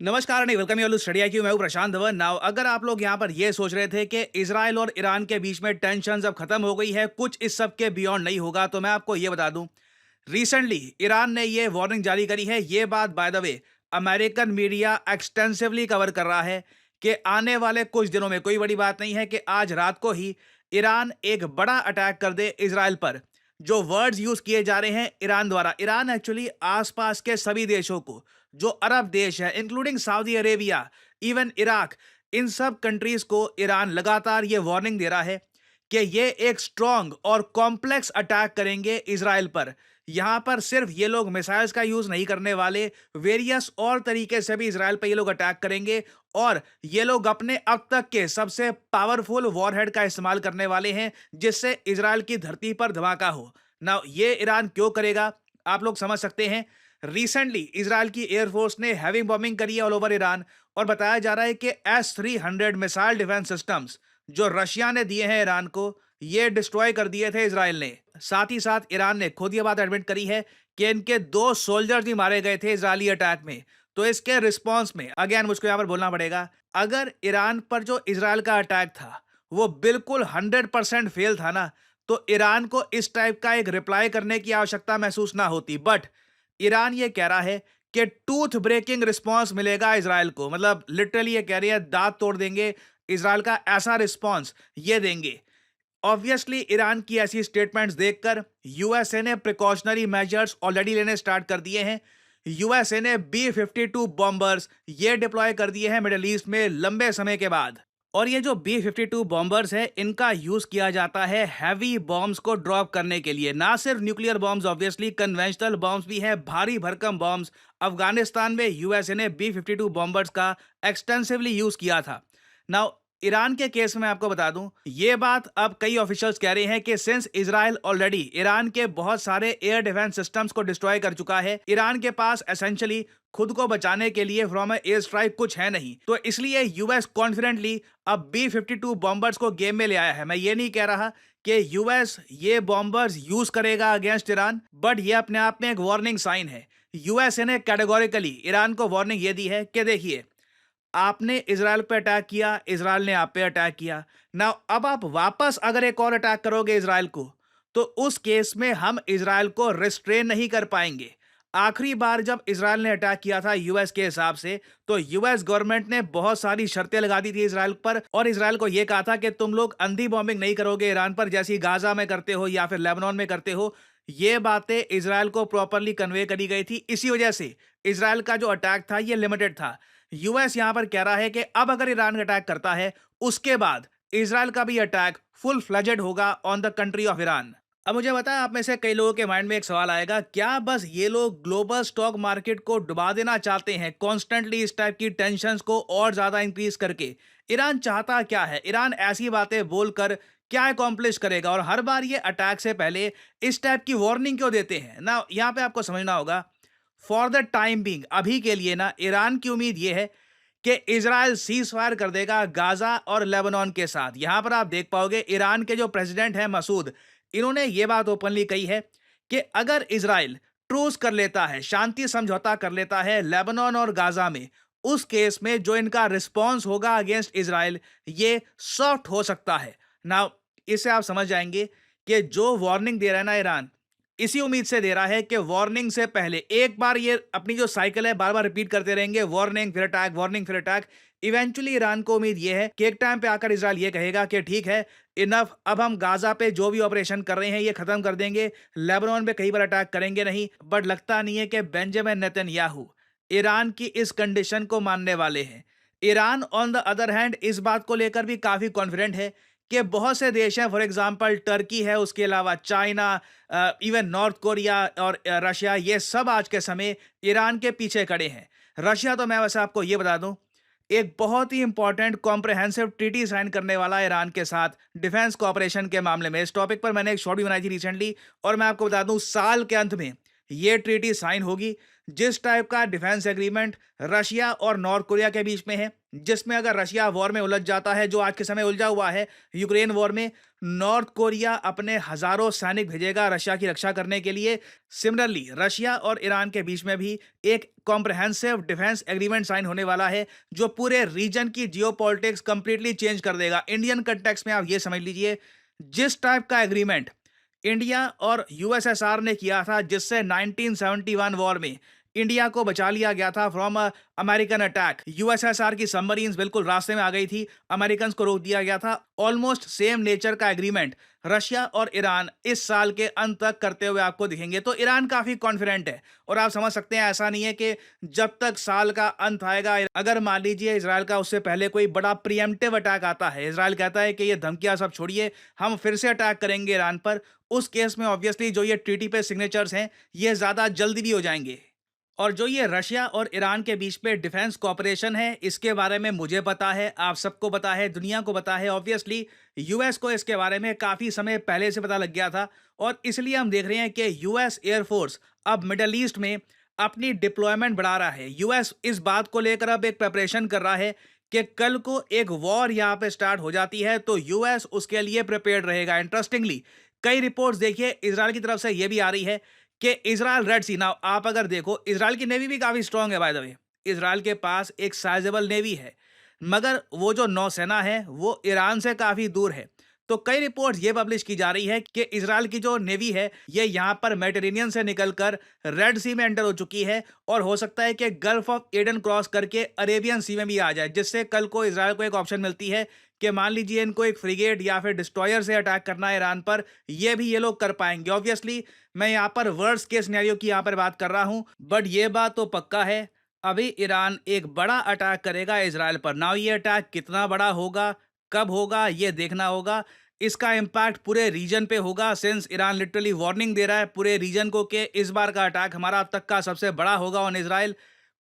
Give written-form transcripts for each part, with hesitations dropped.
नमस्कार नहीं welcome you study I Q. मैं हूं प्रशांत धवन। नाउ अगर आप लोग यहां पर ये सोच रहे थे कि इजराइल और ईरान के बीच में टेंशन अब खत्म हो गई है, कुछ इस सब के बियॉन्ड नहीं होगा, तो मैं आपको ये बता दूं, रिसेंटली ईरान ने ये वार्निंग जारी करी है। ये बात by the way American media extensively cover कर रहा है कि आने वाले कुछ दिनों में, कोई बड़ी बात नहीं है कि आज रात को ही ईरान एक बड़ा अटैक कर दे इजराइल पर। जो वर्ड्स यूज किए जा रहे हैं ईरान द्वारा, ईरान एक्चुअली आसपास के सभी देशों को, जो अरब देश है including Saudi Arabia, even Iraq, इन सब कंट्रीज को ईरान लगातार ये वार्निंग दे रहा है कि ये एक स्ट्रॉन्ग और कॉम्प्लेक्स अटैक करेंगे इजराइल पर। यहां पर सिर्फ ये लोग मिसाइल्स का यूज नहीं करने वाले, वेरियस और तरीके से भी इजराइल पर ये लोग अटैक करेंगे। और ये लोग अपने अब तक के सबसे पावरफुल वॉरहेड का इस्तेमाल करने वाले हैं, जिससे इजराइल की धरती पर धमाका हो। ना ये ईरान क्यों करेगा, आप लोग समझ सकते हैं। रिसेंटली इजराइल की एयरफोर्स ने हैवी बॉम्बिंग करी है ऑल ओवर ईरान, और बताया जा रहा है कि S-300 मिसाइल डिफेंस सिस्टम्स जो रशिया ने दिए हैं ईरान को, ये डिस्ट्रॉय कर दिए थे इजराइल ने। साथ ही साथ ईरान ने खुद ये बात एडमिट करी है कि इनके 2 सोल्जर्स भी मारे गए थे इजरायली अटैक में। तो इसके रिस्पॉन्स में अगेन मुझको यहां पर बोलना पड़ेगा, अगर ईरान पर जो इजराइल का अटैक था वो बिल्कुल 100% फेल था ना, तो ईरान को इस टाइप का एक रिप्लाई करने की आवश्यकता महसूस ना होती। बट ईरान ये कह रहा है कि टूथ ब्रेकिंग रिस्पांस मिलेगा इजराइल को, मतलब लिटरली ये कह रही है दांत तोड़ देंगे, इजराइल का ऐसा रिस्पांस ये देंगे। ऑब्वियसली ईरान की ऐसी स्टेटमेंट्स देखकर यूएसए ने प्रिकॉशनरी मेजर्स ऑलरेडी लेने स्टार्ट कर दिए हैं। यूएसए ने B-52 बॉम्बर्स ये डिप्लॉय कर दिए हैं मिडिल ईस्ट में लंबे समय के बाद। और ये जो B-52 बॉम्बर्स है, इनका यूज किया जाता है हैवी बॉम्ब्स को ड्रॉप करने के लिए। ना सिर्फ nuclear bombs, obviously conventional bombs भी है, भारी भरकम बॉम्ब्स। अफगानिस्तान में यूएसए ने B-52 बॉम्बर्स का एक्सटेंसिवली यूज किया था। नाउ ईरान के केस में आपको बता दूं, ये बात अब कई ऑफिशियल्स कह रहे हैं कि सिंस इजराइल ऑलरेडी ईरान के बहुत सारे एयर डिफेंस सिस्टम्स को डिस्ट्रॉय कर चुका है, ईरान के पास एसेंशियली खुद को बचाने के लिए फ्रॉम एयर स्ट्राइक कुछ है नहीं, तो इसलिए यूएस कॉन्फिडेंटली अब B-52 बॉम्बर्स को गेम में ले आया है। मैं ये नहीं कह रहा कि यूएस ये बॉम्बर्स यूज करेगा अगेंस्ट ईरान, बट ये अपने आप में एक वार्निंग साइन है। यूएसए ने कैटेगोरिकली ईरान को वार्निंग ये दी है कि देखिए, आपने इजराइल पे अटैक किया, इजराइल ने आप पे अटैक किया। नाउ अब आप वापस अगर एक और अटैक करोगे इजराइल को, तो उस केस में हम इजराइल को रिस्ट्रेन नहीं कर पाएंगे। आखिरी बार जब इजराइल ने अटैक किया था यूएस के हिसाब से, तो यूएस गवर्नमेंट ने बहुत सारी शर्तें लगा दी थी इजराइल पर, और इजराइल को यह कहा था कि तुम लोग अंधी बॉम्बिंग नहीं करोगे ईरान पर, जैसी गाजा में करते हो या फिर लेबनान में करते हो। ये बातें इजराइल को प्रॉपरली कन्वे करी गई थी। इसी वजह से इजराइल का जो अटैक था ये लिमिटेड था। यूएस यहां पर कह रहा है कि अब अगर ईरान अटैक करता है, उसके बाद इजराइल का भी अटैक फुल फ्लेजेड होगा on the country of Iran. अब मुझे बताया, आप में से कई लोगों के माइंड में एक सवाल आएगा, क्या बस ये लोग ग्लोबल स्टॉक मार्केट को डुबा देना चाहते हैं कॉन्स्टेंटली इस टाइप की टेंशंस को और ज्यादा इंक्रीज करके? ईरान चाहता क्या है? ईरान ऐसी बातें बोलकर क्या अकॉम्प्लिश करेगा, और हर बार ये अटैक से पहले इस टाइप की वार्निंग क्यों देते हैं ना? यहाँ पे आपको समझना होगा, फॉर द टाइम बीइंग, अभी के लिए ना, ईरान की उम्मीद यह है कि इजराइल सीज फायर कर देगा गाजा और लेबनान के साथ। यहां पर आप देख पाओगे ईरान के जो प्रेसिडेंट हैं मसूद, इन्होंने ये बात ओपनली कही है कि अगर इजराइल ट्रूस कर लेता है, शांति समझौता कर लेता है लेबनान और गाजा में, उस केस में जो इनका रिस्पॉन्स होगा अगेंस्ट इजराइल, ये सॉफ्ट हो सकता है। नाउ इससे आप समझ जाएंगे कि जो वार्निंग दे रहा है ना ईरान, इसी उम्मीद से दे रहा है कि वार्निंग से पहले एक बार ये अपनी जो साइकिल है बार बार रिपीट करते रहेंगे, वार्निंग फिर अटैक, वार्निंग फिर अटैक। इवेंचुअली ईरान को उम्मीद ये है कि एक टाइम पे आकर इजराइल ये कहेगा कि ठीक है, इनफ, अब हम गाजा पे जो भी ऑपरेशन कर रहे हैं ये खत्म कर देंगे, लेबनान पे कई बार अटैक करेंगे नहीं। बट लगता नहीं है कि बेंजामिन नेतन्याहू ईरान की इस कंडीशन को मानने वाले हैं। Iran on the other hand इस बात को लेकर भी काफी कॉन्फिडेंट है कि बहुत से देश हैं, फॉर एग्जांपल टर्की है, उसके अलावा चाइना, इवन नॉर्थ कोरिया और रशिया, ये सब आज के समय ईरान के पीछे खड़े हैं। रशिया तो मैं वैसे आपको ये बता दूं, एक बहुत ही इंपॉर्टेंट कॉम्प्रहेंसिव ट्रीटी साइन करने वाला है ईरान के साथ डिफेंस कोऑपरेशन के मामले में। इस टॉपिक पर मैंने एक शॉर्ट भी बनाई थी रिसेंटली, और मैं आपको बता दूं साल के अंत में ये ट्रीटी साइन होगी, जिस टाइप का डिफेंस एग्रीमेंट रशिया और नॉर्थ कोरिया के बीच में है, जिसमें अगर रशिया वॉर में उलझ जाता है, जो आज के समय उलझा हुआ है यूक्रेन वॉर में, नॉर्थ कोरिया अपने हजारों सैनिक भेजेगा रशिया की रक्षा करने के लिए। सिमिलरली रशिया और ईरान के बीच में भी एक कॉम्प्रहेंसिव डिफेंस एग्रीमेंट साइन होने वाला है, जो पूरे रीजन की जियोपॉलिटिक्स कंप्लीटली चेंज कर देगा। इंडियन कंटेक्स्ट में आप ये समझ लीजिए, जिस टाइप का एग्रीमेंट इंडिया और यूएसएसआर ने किया था, जिससे 1971 वॉर में इंडिया को बचा लिया गया था फ्रॉम अमेरिकन अटैक। यूएसएसआर की सबमरीन्स बिल्कुल रास्ते में आ गई थी, अमेरिकन को रोक दिया गया था। ऑलमोस्ट सेम नेचर का एग्रीमेंट रशिया और ईरान इस साल के अंत तक करते हुए आपको दिखेंगे। तो ईरान काफी कॉन्फिडेंट है, और आप समझ सकते हैं ऐसा नहीं है कि जब तक साल का अंत आएगा, अगर मान लीजिए इसराइल का उससे पहले कोई बड़ा प्रीएम्प्टिव अटैक आता है, इसराइल कहता है कि ये धमकियां सब छोड़िए, हम फिर से अटैक करेंगे ईरान पर, उस केस में ऑब्वियसली जो ये ट्रीटी पे सिग्नेचर्स हैं ये ज्यादा जल्दी भी हो जाएंगे। और जो ये रशिया और ईरान के बीच में डिफेंस कॉपरेशन है, इसके बारे में मुझे पता है, आप सबको पता है, दुनिया को पता है। ऑब्वियसली यूएस को इसके बारे में काफी समय पहले से पता लग गया था, और इसलिए हम देख रहे हैं कि यूएस एयरफोर्स अब मिडल ईस्ट में अपनी डिप्लॉयमेंट बढ़ा रहा है। यूएस इस बात को लेकर अब एक प्रिपरेशन कर रहा है कि कल को एक वॉर यहाँ पे स्टार्ट हो जाती है तो यूएस उसके लिए प्रिपेयर्ड रहेगा। इंटरेस्टिंगली कई रिपोर्ट्स देखिए इजराइल की तरफ से ये भी आ रही है कि इजराइल रेड सी, नाउ आप अगर देखो इजराइल की नेवी भी काफी स्ट्रांग है बाय द वे, इजराइल के पास एक साइजेबल नेवी है, मगर वो जो नौसेना है वो ईरान से काफी दूर है। तो कई रिपोर्ट्स ये पब्लिश की जा रही है कि इजराइल की जो नेवी है ये यहाँ पर मेडिटेरेनियन से निकलकर रेड सी में एंटर हो चुकी है, और हो सकता है कि गल्फ ऑफ एडन क्रॉस करके अरेबियन सी में भी आ जाए, जिससे कल को इजराइल को एक ऑप्शन मिलती है कि मान लीजिए इनको एक फ्रिगेट या फिर डिस्ट्रॉयर से अटैक करना है ईरान पर, ये भी ये लोग कर पाएंगे। ऑब्वियसली मैं यहाँ पर वर्स्ट केस सिनेरियो की यहाँ पर बात कर रहा हूँ, बट ये बात तो पक्का है अभी ईरान एक बड़ा अटैक करेगा इजराइल पर। नाउ ये अटैक कितना बड़ा होगा, कब होगा, ये देखना होगा। इसका इम्पैक्ट पूरे रीजन पे होगा, सिंस ईरान लिटरली वार्निंग दे रहा है पूरे रीजन को कि इस बार का अटैक हमारा अब तक का सबसे बड़ा होगा ऑन इजराइल।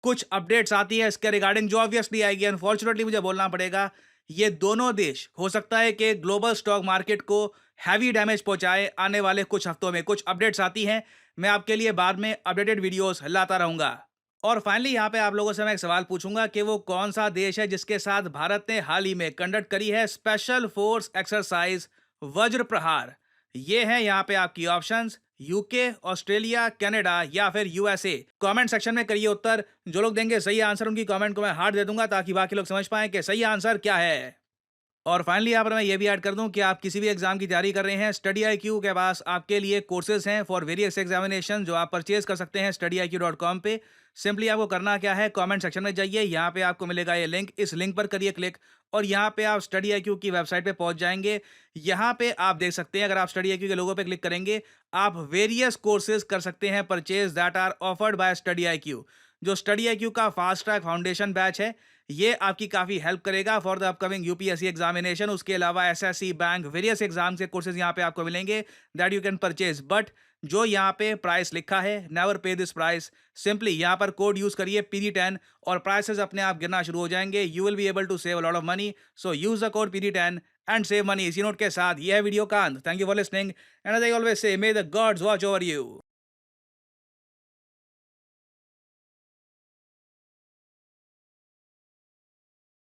कुछ अपडेट्स आती है इसके रिगार्डिंग जो ऑब्वियसली आएगी, अनफॉर्चुनेटली मुझे बोलना पड़ेगा, ये दोनों देश हो सकता है कि ग्लोबल स्टॉक मार्केट को हैवी डैमेज पहुंचाए आने वाले कुछ हफ्तों में। कुछ अपडेट्स आती हैं, मैं आपके लिए बाद में अपडेटेड वीडियोस लाता रहूंगा। और फाइनली यहाँ पे आप लोगों से मैं एक सवाल पूछूंगा कि वो कौन सा देश है जिसके साथ भारत ने हाल ही में कंडक्ट करी है स्पेशल फोर्स एक्सरसाइज वज्र प्रहार। ये है यहाँ पे आपकी ऑप्शंस, यूके, ऑस्ट्रेलिया, कनाडा या फिर यूएसए। कमेंट सेक्शन में करिए उत्तर, जो लोग देंगे सही आंसर उनकी कमेंट को मैं हार्ट दे दूंगा ताकि बाकी लोग समझ पाएं कि सही आंसर क्या है। और फाइनली यहाँ पर मैं ये भी ऐड कर दूं कि आप किसी भी एग्जाम की तैयारी कर रहे हैं, स्टडी IQ के पास आपके लिए कोर्सेज हैं फॉर वेरियस एग्जामिनेशन, जो आप परचेज कर सकते हैं studyIQ.com पे। सिंपली आपको करना क्या है, कमेंट सेक्शन में जाइए, यहाँ पे आपको मिलेगा ये लिंक, इस लिंक पर करिए क्लिक, और यहाँ पे आप स्टडी IQ की वेबसाइट पे पहुंच जाएंगे। यहाँ पे आप देख सकते हैं, अगर आप स्टडी IQ के लोगो पे क्लिक करेंगे, आप वेरियस कोर्सेज कर सकते हैं purchase that are offered by study IQ। जो स्टडी IQ का फास्ट ट्रैक फाउंडेशन बैच है, ये आपकी काफ़ी हेल्प करेगा for the upcoming UPSC examination. उसके अलावा एसएससी, बैंक, वेरियस एग्जाम के कोर्सेज यहाँ पे आपको मिलेंगे that you can purchase. But जो यहाँ पे प्राइस लिखा है, नेवर पे दिस प्राइस, सिंपली यहाँ पर कोड यूज करिए PD10 और प्राइसेस अपने आप गिरना शुरू हो जाएंगे। You will be able to save a lot of money, so use the code PD10 and save money. इसी नोट के साथ यह वीडियो का अंत। Thank you for listening and as I always say, may the gods watch over you.